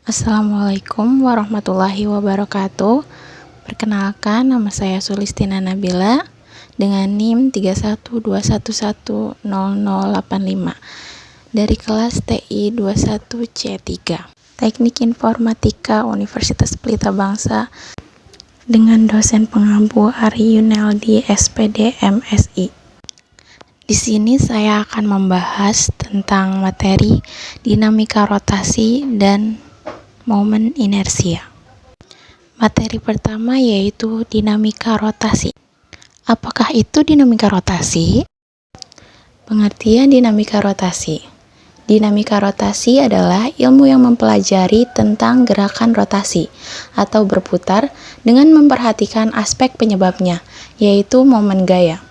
Assalamualaikum warahmatullahi wabarakatuh. Perkenalkan, nama saya Sulistina Nabila dengan NIM 3121100085 dari kelas TI 21C3 Teknik Informatika Universitas Pelita Bangsa dengan dosen pengampu Ari Yuneldi SPD MSI. Di sini saya akan membahas tentang materi dinamika rotasi dan momen inersia. Materi pertama yaitu dinamika rotasi. Apakah itu dinamika rotasi? Pengertian dinamika rotasi. Dinamika rotasi adalah ilmu yang mempelajari tentang gerakan rotasi atau berputar dengan memperhatikan aspek penyebabnya, yaitu momen gaya.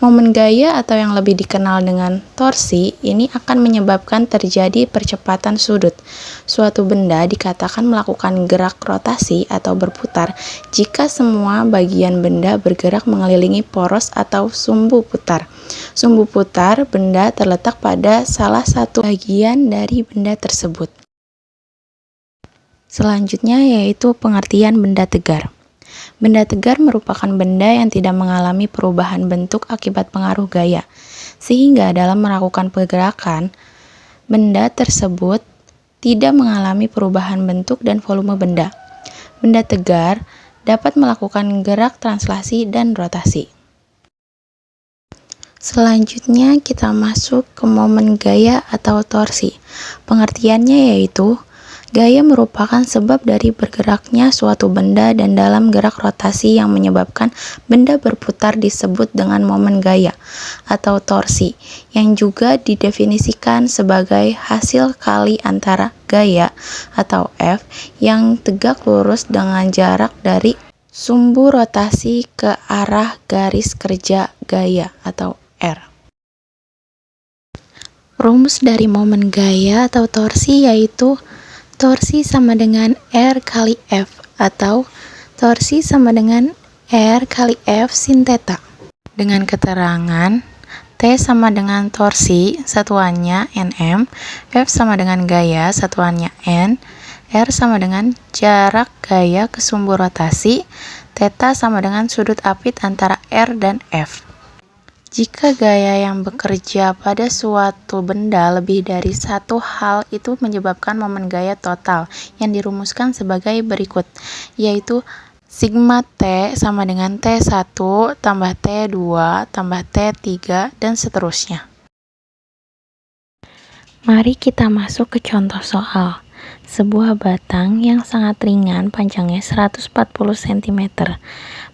Momen gaya atau yang lebih dikenal dengan torsi ini akan menyebabkan terjadi percepatan sudut. Suatu benda dikatakan melakukan gerak rotasi atau berputar jika semua bagian benda bergerak mengelilingi poros atau sumbu putar. Sumbu putar benda terletak pada salah satu bagian dari benda tersebut. Selanjutnya yaitu pengertian benda tegar. Benda tegar merupakan benda yang tidak mengalami perubahan bentuk akibat pengaruh gaya, sehingga dalam melakukan pergerakan, benda tersebut tidak mengalami perubahan bentuk dan volume benda. Benda tegar dapat melakukan gerak translasi dan rotasi. Selanjutnya kita masuk ke momen gaya atau torsi. Pengertiannya yaitu gaya merupakan sebab dari bergeraknya suatu benda dan dalam gerak rotasi yang menyebabkan benda berputar disebut dengan momen gaya atau torsi, yang juga didefinisikan sebagai hasil kali antara gaya atau F yang tegak lurus dengan jarak dari sumbu rotasi ke arah garis kerja gaya atau R. Rumus dari momen gaya atau torsi yaitu torsi sama dengan R kali F atau torsi sama dengan R kali F sin theta. Dengan keterangan T sama dengan torsi, satuannya Nm, F sama dengan gaya, satuannya N, R sama dengan jarak gaya ke sumbu rotasi, theta sama dengan sudut apit antara R dan F. Jika gaya yang bekerja pada suatu benda lebih dari satu hal itu menyebabkan momen gaya total yang dirumuskan sebagai berikut, yaitu sigma T sama dengan T1 tambah T2 tambah T3 dan seterusnya. Mari kita masuk ke contoh soal. Sebuah batang yang sangat ringan panjangnya 140 cm.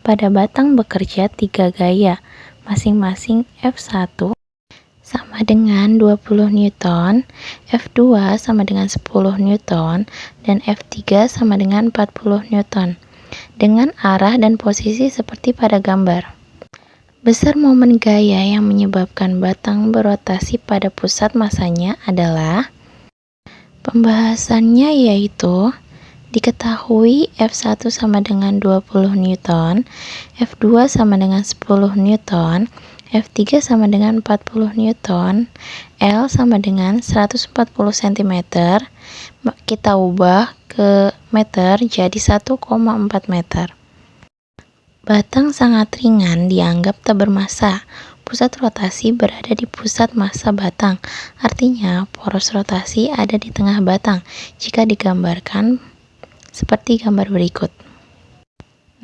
Pada batang bekerja 3 gaya, masing-masing F1 sama dengan 20 Newton, F2 sama dengan 10 Newton, dan F3 sama dengan 40 Newton, dengan arah dan posisi seperti pada gambar. Besar momen gaya yang menyebabkan batang berotasi pada pusat masanya adalah, pembahasannya yaitu diketahui F1 sama dengan 20 Newton, F2 sama dengan 10 Newton, F3 sama dengan 40 Newton, L sama dengan 140 cm, kita ubah ke meter jadi 1,4 meter. Batang sangat ringan dianggap tak bermassa. Pusat rotasi berada di pusat massa batang, artinya poros rotasi ada di tengah batang jika digambarkan seperti gambar berikut.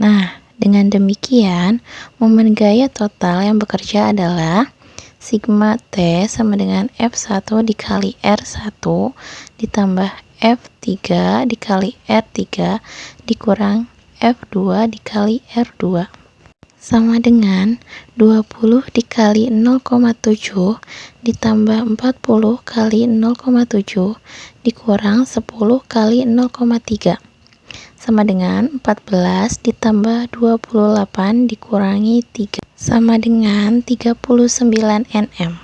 Nah, dengan demikian, momen gaya total yang bekerja adalah sigma T sama dengan F1 dikali R1 ditambah F3 dikali R3 dikurang F2 dikali R2 sama dengan 20 dikali 0,7 ditambah 40 kali 0,7 dikurang 10 kali 0,3 sama dengan 14 ditambah 28 dikurangi 3 sama dengan 39 Nm.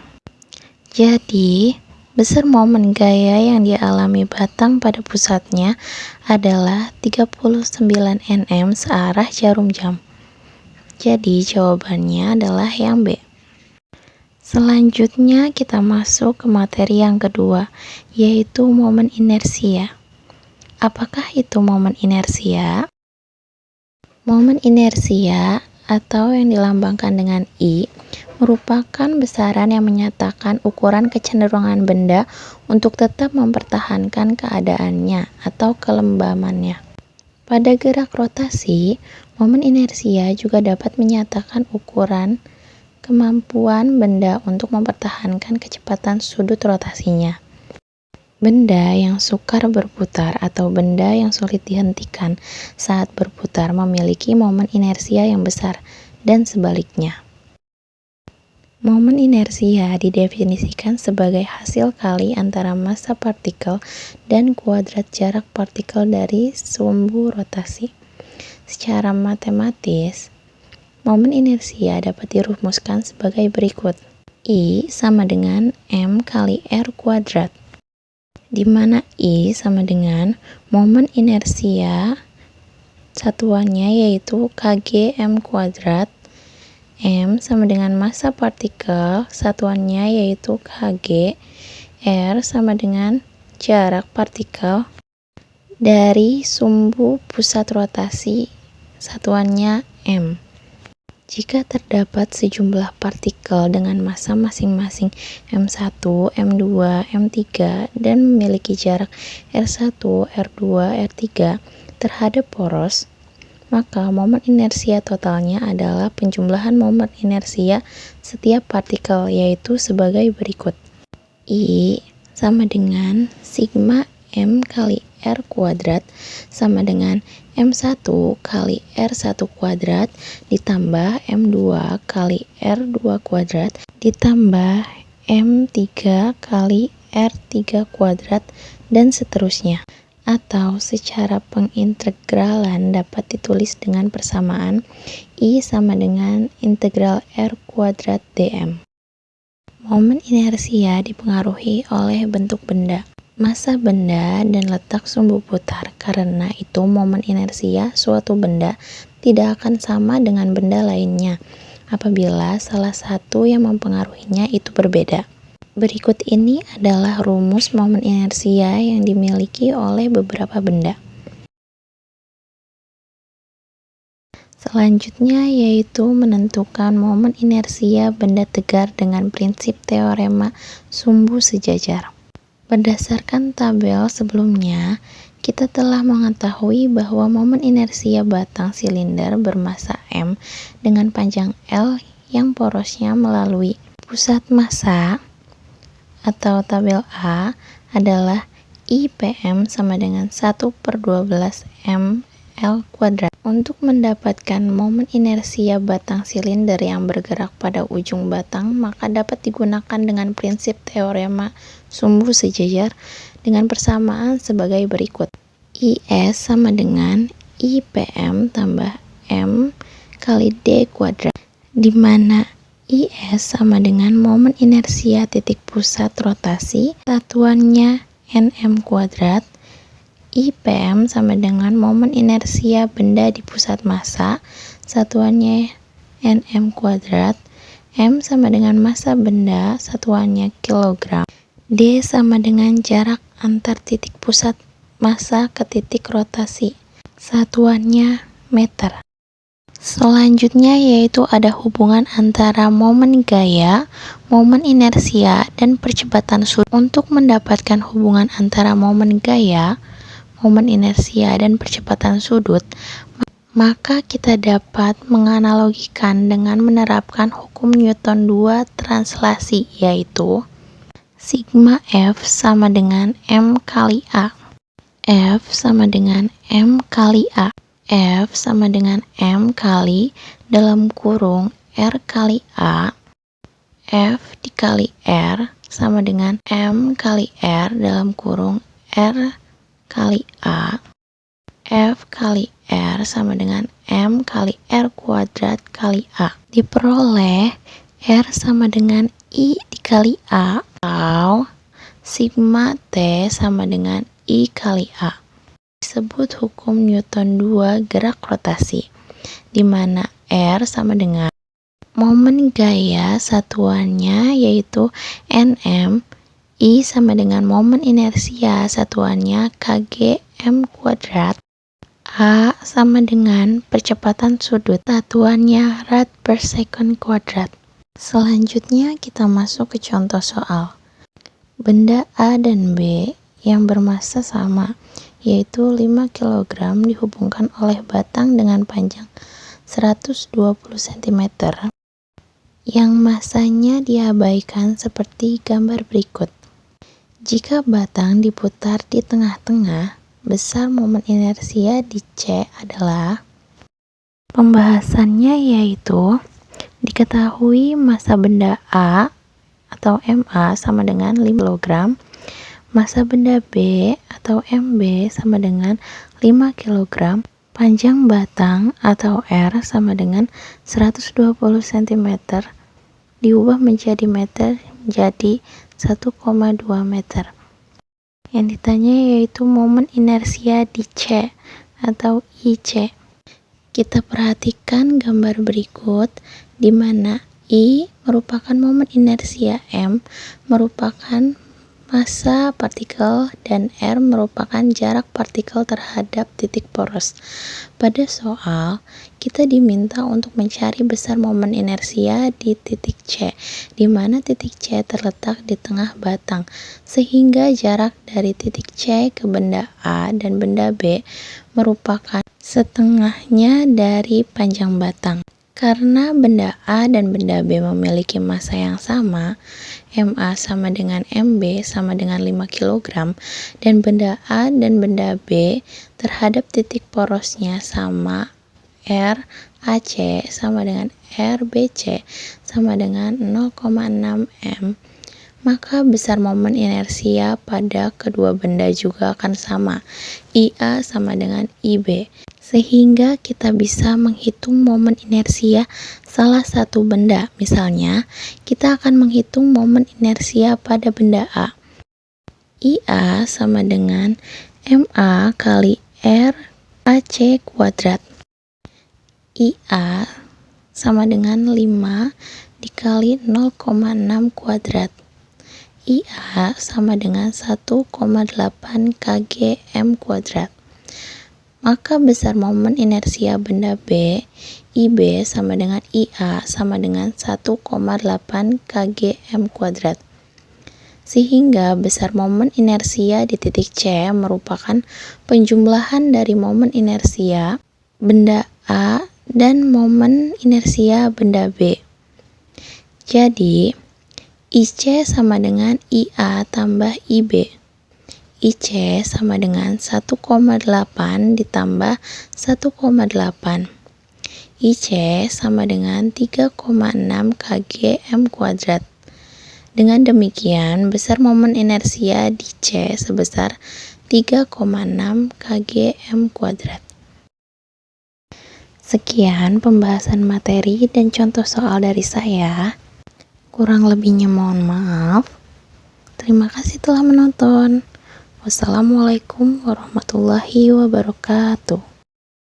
Jadi, besar momen gaya yang dialami batang pada pusatnya adalah 39 Nm searah jarum jam. Jadi, jawabannya adalah yang B. Selanjutnya kita masuk ke materi yang kedua, yaitu momen inersia. Apakah itu momen inersia? Momen inersia atau yang dilambangkan dengan I merupakan besaran yang menyatakan ukuran kecenderungan benda untuk tetap mempertahankan keadaannya atau kelembamannya. Pada gerak rotasi, momen inersia juga dapat menyatakan ukuran kemampuan benda untuk mempertahankan kecepatan sudut rotasinya. Benda yang sukar berputar atau benda yang sulit dihentikan saat berputar memiliki momen inersia yang besar, dan sebaliknya. Momen inersia didefinisikan sebagai hasil kali antara massa partikel dan kuadrat jarak partikel dari sumbu rotasi. Secara matematis, momen inersia dapat dirumuskan sebagai berikut. I sama dengan M kali R kuadrat, di mana I sama dengan momen inersia satuannya yaitu kg M kuadrat, M sama dengan massa partikel, satuannya yaitu kg, R sama dengan jarak partikel dari sumbu pusat rotasi, satuannya M. Jika terdapat sejumlah partikel dengan massa masing-masing M1, M2, M3, dan memiliki jarak R1, R2, R3 terhadap poros, maka momen inersia totalnya adalah penjumlahan momen inersia setiap partikel, yaitu sebagai berikut. I sama dengan sigma M kali R kuadrat sama dengan M1 kali R1 kuadrat ditambah M2 kali R2 kuadrat ditambah M3 kali R3 kuadrat dan seterusnya. Atau secara pengintegralan dapat ditulis dengan persamaan I sama dengan integral R kuadrat dm. Momen inersia dipengaruhi oleh bentuk benda, massa benda, dan letak sumbu putar. Karena itu momen inersia suatu benda tidak akan sama dengan benda lainnya apabila salah satu yang mempengaruhinya itu berbeda. Berikut ini adalah rumus momen inersia yang dimiliki oleh beberapa benda. Selanjutnya yaitu menentukan momen inersia benda tegar dengan prinsip teorema sumbu sejajar. Berdasarkan tabel sebelumnya, kita telah mengetahui bahwa momen inersia batang silinder bermassa M dengan panjang L yang porosnya melalui pusat massa atau tabel A adalah IPM sama dengan 1/12 mL kuadrat. Untuk mendapatkan momen inersia batang silinder yang bergerak pada ujung batang, maka dapat digunakan dengan prinsip teorema sumbu sejajar dengan persamaan sebagai berikut. IS sama dengan IPM tambah M kali D kuadrat, di mana IS sama dengan momen inersia titik pusat rotasi, satuannya Nm kuadrat. IPM sama dengan momen inersia benda di pusat massa, satuannya Nm kuadrat. M sama dengan massa benda, satuannya kilogram. D sama dengan jarak antar titik pusat massa ke titik rotasi, satuannya meter. Selanjutnya yaitu ada hubungan antara momen gaya, momen inersia, dan percepatan sudut. Untuk mendapatkan hubungan antara momen gaya, momen inersia, dan percepatan sudut, maka kita dapat menganalogikan dengan menerapkan hukum Newton 2 translasi, yaitu sigma F sama dengan M kali A. F sama dengan M kali A. F sama dengan M kali dalam kurung R kali A. F dikali R sama dengan M kali R dalam kurung R kali A. F kali R sama dengan M kali R kuadrat kali A. Diperoleh R sama dengan I dikali A atau sigma T sama dengan I kali A. Disebut hukum Newton 2 gerak rotasi, di mana R sama dengan momen gaya satuannya yaitu Nm, I sama dengan momen inersia satuannya kg m kuadrat. A sama dengan percepatan sudut, satuannya rad per second kuadrat. Selanjutnya kita masuk ke contoh soal. Benda A dan B yang bermassa sama, yaitu 5 kg dihubungkan oleh batang dengan panjang 120 cm yang massanya diabaikan seperti gambar berikut. Jika batang diputar di tengah-tengah, besar momen inersia di C adalah, pembahasannya yaitu diketahui massa benda A atau MA sama dengan 5 kg, massa benda B atau MB sama dengan 5 kg, panjang batang atau R sama dengan 120 cm, diubah menjadi meter jadi 1,2 meter. Yang ditanya yaitu momen inersia di C atau IC. Kita perhatikan gambar berikut di mana I merupakan momen inersia, M merupakan massa partikel, dan R merupakan jarak partikel terhadap titik poros. Pada soal, kita diminta untuk mencari besar momen inersia di titik C, di mana titik C terletak di tengah batang, sehingga jarak dari titik C ke benda A dan benda B merupakan setengahnya dari panjang batang. Karena benda A dan benda B memiliki massa yang sama, MA sama dengan MB sama dengan 5 kg, dan benda A dan benda B terhadap titik porosnya sama, R AC sama dengan RBC sama dengan 0,6 m, maka besar momen inersia pada kedua benda juga akan sama, IA sama dengan IB. Sehingga kita bisa menghitung momen inersia salah satu benda. Misalnya, kita akan menghitung momen inersia pada benda A. IA sama dengan MA kali R AC kuadrat. IA sama dengan 5 dikali 0,6 kuadrat. IA sama dengan 1,8 kgm kuadrat. Maka besar momen inersia benda B, IB sama dengan IA sama dengan 1,8 kgm kuadrat. Sehingga besar momen inersia di titik C merupakan penjumlahan dari momen inersia benda A dan momen inersia benda B. Jadi, IC sama dengan IA tambah IB. IC sama dengan 1,8 ditambah 1,8. IC sama dengan 3,6 kgm kuadrat. Dengan demikian, besar momen inersia di C sebesar 3,6 kgm kuadrat. Sekian pembahasan materi dan contoh soal dari saya. Kurang lebihnya mohon maaf. Terima kasih telah menonton. Wassalamualaikum warahmatullahi wabarakatuh.